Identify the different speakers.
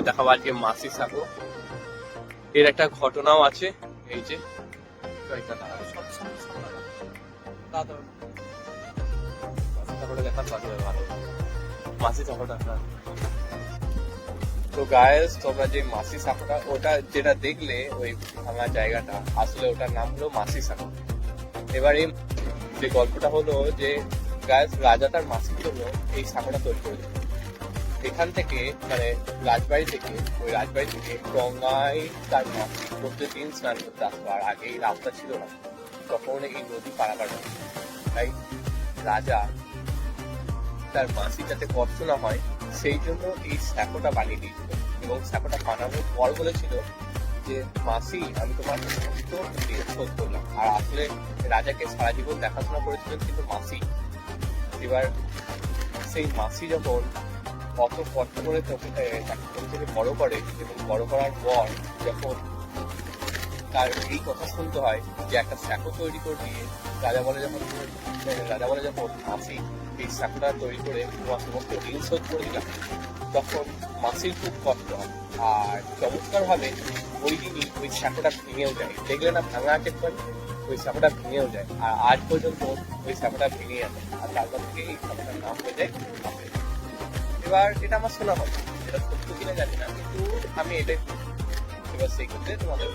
Speaker 1: দেখাবো আজকে মাসি সাঁকো। এর একটা ঘটনাও আছে। এই যে মাসি সাঁকোটা, তো গায়েস তোমরা যে মাসি সাঁকোটা ওটা যেটা দেখলে ওই ভাঙা জায়গাটা, আসলে ওটার নাম হলো মাসি সাঁকো। এবার এই যে গল্পটা হলো যে গায়েস রাজা তার মাসির জন্য এই সাঁকোটা তৈরি করেছিল। এখান থেকে মানে রাজবাড়ি থেকে, ওই রাজবাড়ি থেকে গঙ্গায় তার মাসি প্রত্যেকদিন স্নান করতে আসতো। আর আগে এই রাস্তা ছিল না, তখন এই নদী পারাপার হতো। তাই রাজা তার মাসি যাতে কষ্ট না হয় সেই জন্য এই স্যাকোটা বানিয়ে দিয়েছিল। এবং স্যাকোটা বানানোর পর বলেছিল যে মাসি আমি তোমার সমস্ত ঋণ শোধ করলাম। আর আসলে রাজাকে সারা জীবন দেখাশোনা করেছিলেন কিন্তু মাসি। এবার সেই মাসি যখন অত কষ্ট করে তাকে ছোট থেকে বড় করে এবং বড় করার পর যখন তার এই কথা শুনতে হয় যে একটা স্যাকো তৈরি করে দিয়ে রাজা বলে যখন মাসি এই স্যাকোটা তৈরি করে তোমার সমস্ত ঋণ শোধ করে দিলাম, তখন মাসির খুব কষ্ট হয়। আর চমৎকার ভাবে ওই দিনই ওই স্যাকোটা ভেঙেও যায়। দেখলে না ভাঙা আছে, ওই স্যাকোটা ভেঙেও যায়। আর আজ পর্যন্ত ওই স্যাকোটা ভেঙে যাবে। আর তারপর থেকে এই স্যাকোটার নাম হয়ে যায় মাসি। এবার এটা আমার শোনা হয়, এটা সত্য কিনা জানি না, কিন্তু আমি এটাই। এবার সেই ক্ষেত্রে তোমাদের